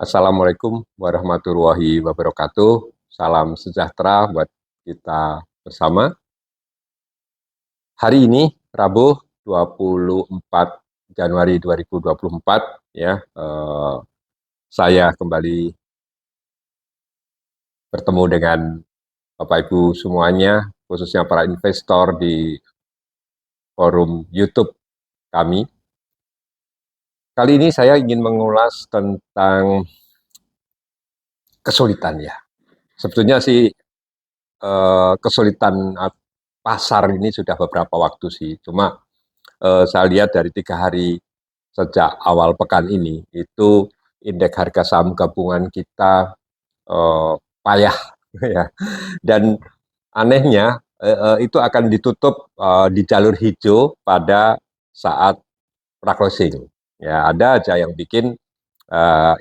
Assalamualaikum warahmatullahi wabarakatuh. Salam sejahtera buat kita bersama. Hari ini Rabu 24 Januari 2024 ya, saya kembali bertemu dengan Bapak Ibu semuanya, khususnya para investor di forum YouTube kami. Kali ini saya ingin mengulas tentang kesulitan ya. Sebetulnya sih kesulitan pasar ini sudah beberapa waktu sih. Cuma saya lihat dari 3 hari sejak awal pekan ini itu indeks harga saham gabungan kita payah ya. Dan anehnya itu akan ditutup di jalur hijau pada saat pra-closing. Ya, ada aja yang bikin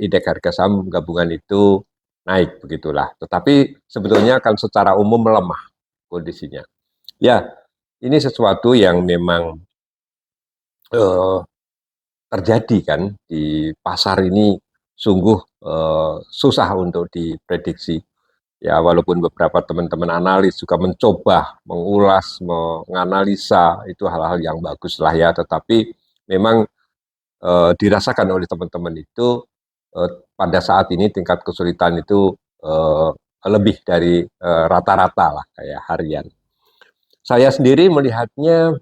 indeks harga saham gabungan itu naik begitulah. Tetapi sebetulnya kan secara umum melemah kondisinya. Ya, ini sesuatu yang memang terjadi kan di pasar ini sungguh susah untuk diprediksi. Ya, walaupun beberapa teman-teman analis juga mencoba mengulas, menganalisa, itu hal-hal yang bagus lah ya, tetapi memang dirasakan oleh teman-teman itu pada saat ini tingkat kesulitan itu lebih dari rata-rata lah kayak harian. Saya sendiri melihatnya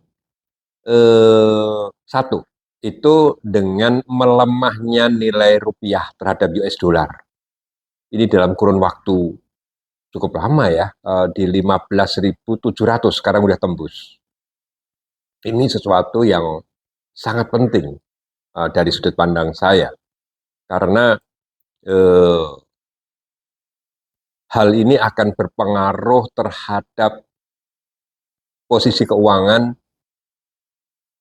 satu, itu dengan melemahnya nilai rupiah terhadap US dollar. Ini dalam kurun waktu cukup lama ya, di 15.700 sekarang udah tembus. Ini sesuatu yang sangat penting dari sudut pandang saya, karena hal ini akan berpengaruh terhadap posisi keuangan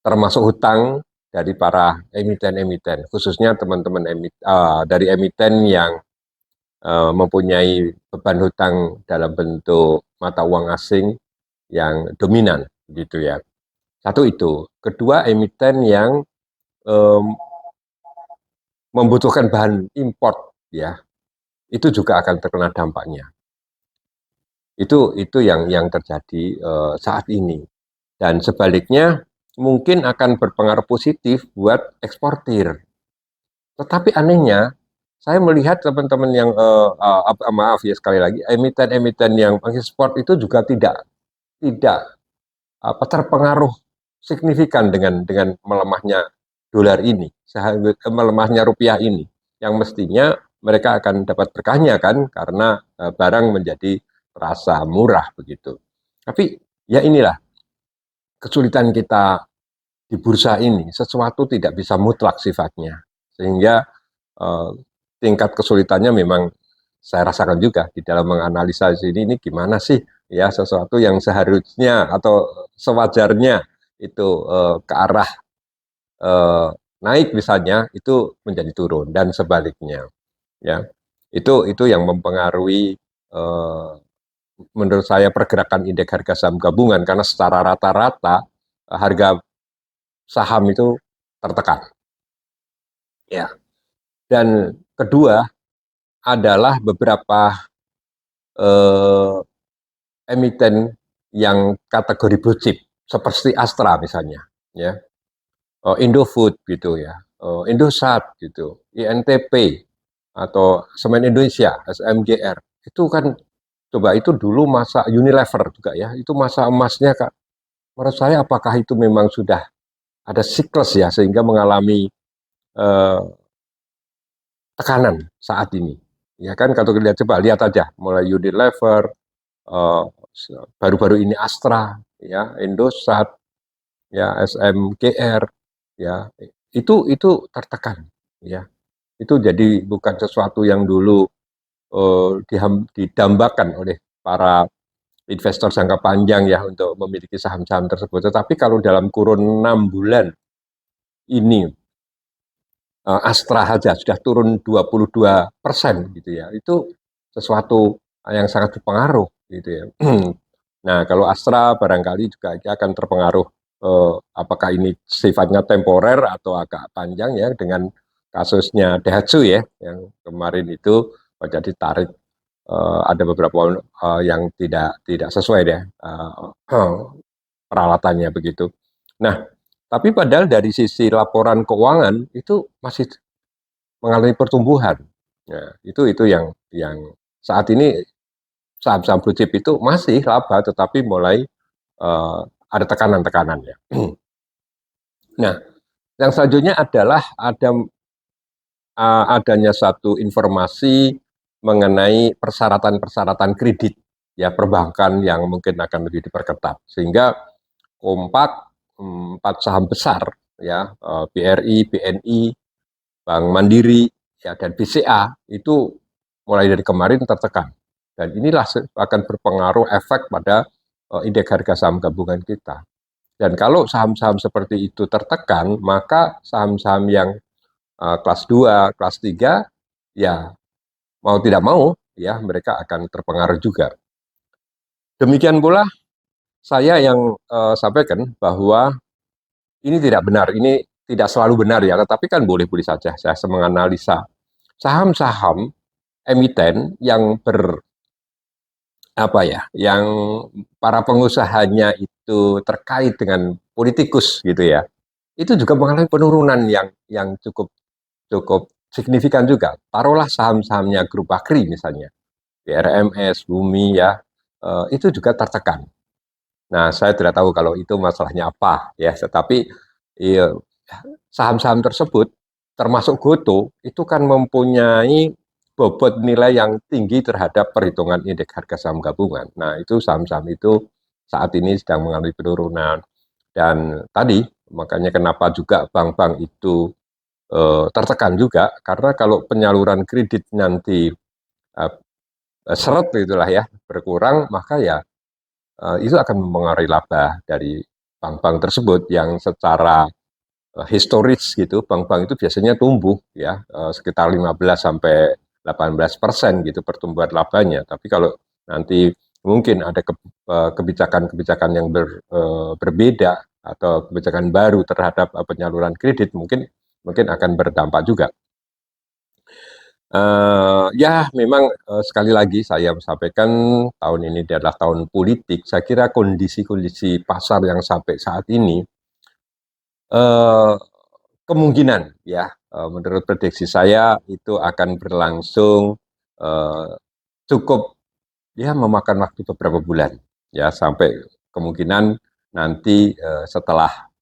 termasuk hutang dari para emiten-emiten, khususnya teman-teman dari emiten yang mempunyai beban hutang dalam bentuk mata uang asing yang dominan, gitu ya. Satu itu. Kedua, emiten yang membutuhkan bahan import, ya, itu juga akan terkena dampaknya. Itu yang terjadi saat ini. Dan sebaliknya mungkin akan berpengaruh positif buat eksportir. Tetapi anehnya, saya melihat teman-teman yang maaf ya sekali lagi, emiten-emiten yang ekspor itu juga tidak terpengaruh signifikan dengan melemahnya dolar ini, melemahnya rupiah ini, yang mestinya mereka akan dapat berkahnya kan, karena barang menjadi terasa murah begitu. Tapi ya inilah kesulitan kita di bursa ini, sesuatu tidak bisa mutlak sifatnya, sehingga eh, tingkat kesulitannya memang saya rasakan juga di dalam menganalisa ini gimana sih ya sesuatu yang seharusnya atau sewajarnya itu ke arah eh, naik misalnya itu menjadi turun dan sebaliknya ya. Itu yang mempengaruhi menurut saya pergerakan indeks harga saham gabungan, karena secara rata-rata harga saham itu tertekan ya. Dan kedua adalah beberapa eh, emiten yang kategori blue chip seperti Astra misalnya, ya, Indofood gitu ya, Indosat gitu, INTP atau Semen Indonesia, SMGR, itu kan coba itu dulu masa Unilever juga ya, itu masa emasnya Kak. Menurut saya apakah itu memang sudah ada siklus ya sehingga mengalami eh, tekanan saat ini. Ya kan kalau kita coba lihat aja mulai Unilever, eh, baru-baru ini Astra, ya, Indosat, ya, SMGR, ya, itu tertekan, ya. Itu jadi bukan sesuatu yang dulu didambakan oleh para investor jangka panjang ya untuk memiliki saham-saham tersebut. Tetapi kalau dalam kurun 6 bulan ini Astra saja sudah turun 22% gitu ya. Itu sesuatu yang sangat berpengaruh gitu ya. Nah, kalau Astra barangkali juga akan terpengaruh apakah ini sifatnya temporer atau agak panjang ya dengan kasusnya Daihatsu ya, yang kemarin itu pajak ditarik, ada beberapa yang tidak sesuai ya peralatannya begitu. Nah, tapi padahal dari sisi laporan keuangan itu masih mengalami pertumbuhan. Nah, itu yang saat ini saham-saham blue chip itu masih laba, tetapi mulai ada tekanan-tekanannya. Nah, yang selanjutnya adalah adanya satu informasi mengenai persyaratan-persyaratan kredit ya perbankan yang mungkin akan lebih diperketat, sehingga kompak empat saham besar ya, BRI, BNI, Bank Mandiri ya, dan BCA itu mulai dari kemarin tertekan, dan inilah akan berpengaruh efek pada indeks harga saham gabungan kita. Dan kalau saham-saham seperti itu tertekan, maka saham-saham yang kelas 2, kelas 3, ya mau tidak mau, ya mereka akan terpengaruh juga. Demikian pula saya yang sampaikan bahwa ini tidak benar, ini tidak selalu benar ya, tetapi kan boleh-boleh saja saya menganalisa saham-saham emiten yang yang para pengusahanya itu terkait dengan politikus gitu ya, itu juga mengalami penurunan yang cukup cukup signifikan juga. Taruhlah saham-sahamnya Grup Bakri misalnya, BRMS, Bumi ya, itu juga tertekan. Nah, saya tidak tahu kalau itu masalahnya apa ya, tetapi iya, saham-saham tersebut termasuk Goto itu kan mempunyai bobot nilai yang tinggi terhadap perhitungan indeks harga saham gabungan. Nah, itu saham-saham itu saat ini sedang mengalami penurunan. Dan tadi makanya kenapa juga bank-bank itu tertekan juga, karena kalau penyaluran kredit nanti seret itulah ya berkurang, maka ya itu akan mempengaruhi laba dari bank-bank tersebut yang secara historis gitu, bank-bank itu biasanya tumbuh ya sekitar 15 sampai 18% gitu pertumbuhan labanya. Tapi kalau nanti mungkin ada kebijakan-kebijakan yang berbeda atau kebijakan baru terhadap penyaluran kredit, mungkin akan berdampak juga. Ya, memang sekali lagi saya sampaikan tahun ini adalah tahun politik. Saya kira kondisi-kondisi pasar yang sampai saat ini uh, kemungkinan ya, menurut prediksi saya itu akan berlangsung uh, cukup ya memakan waktu beberapa bulan ya, sampai kemungkinan nanti setelah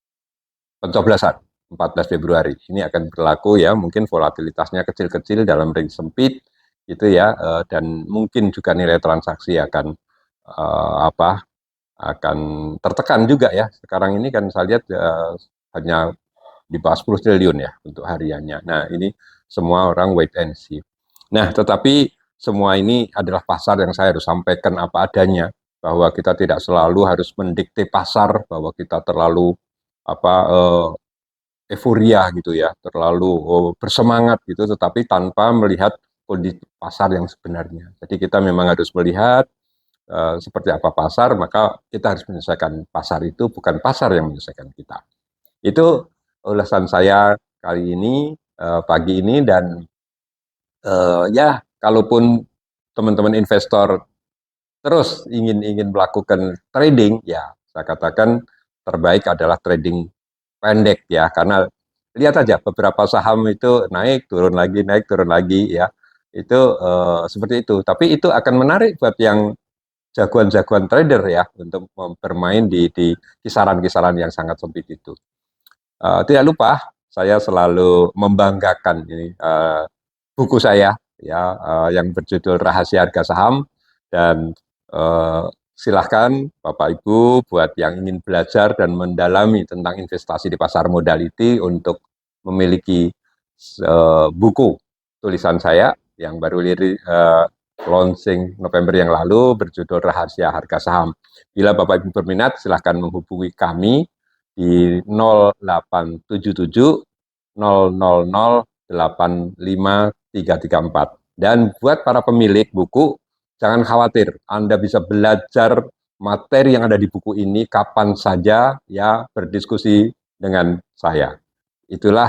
pencoblosan 14 Februari ini akan berlaku ya, mungkin volatilitasnya kecil-kecil dalam range sempit gitu ya, dan mungkin juga nilai transaksi akan akan tertekan juga ya. Sekarang ini kan saya lihat hanya di bawah 10 triliun ya untuk hariannya. Nah, ini semua orang wait and see. Nah, tetapi semua ini adalah pasar yang saya harus sampaikan apa adanya, bahwa kita tidak selalu harus mendikte pasar, bahwa kita terlalu euforia gitu ya, terlalu bersemangat gitu, tetapi tanpa melihat kondisi pasar yang sebenarnya. Jadi kita memang harus melihat seperti apa pasar, maka kita harus menyelesaikan pasar itu, bukan pasar yang menyelesaikan kita. Itu ulasan saya kali ini, pagi ini, dan ya, kalaupun teman-teman investor terus ingin melakukan trading, ya saya katakan terbaik adalah trading pendek ya, karena lihat aja beberapa saham itu naik turun lagi ya, itu seperti itu. Tapi itu akan menarik buat yang jagoan-jagoan trader ya untuk bermain di kisaran-kisaran yang sangat sempit itu. Tidak lupa saya selalu membanggakan ini buku saya ya, yang berjudul Rahasia Harga Saham, dan silahkan Bapak Ibu buat yang ingin belajar dan mendalami tentang investasi di pasar modality untuk memiliki buku tulisan saya yang baru launching November yang lalu berjudul Rahasia Harga Saham. Bila Bapak Ibu berminat, silahkan menghubungi kami di 0877 000 85334. Dan buat para pemilik buku, jangan khawatir, Anda bisa belajar materi yang ada di buku ini kapan saja ya, berdiskusi dengan saya. Itulah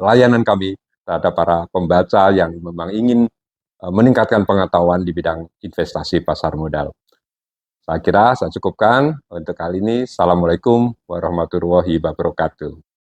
layanan kami terhadap para pembaca yang memang ingin meningkatkan pengetahuan di bidang investasi pasar modal. Saya kira saya cukupkan untuk kali ini. Assalamualaikum warahmatullahi wabarakatuh.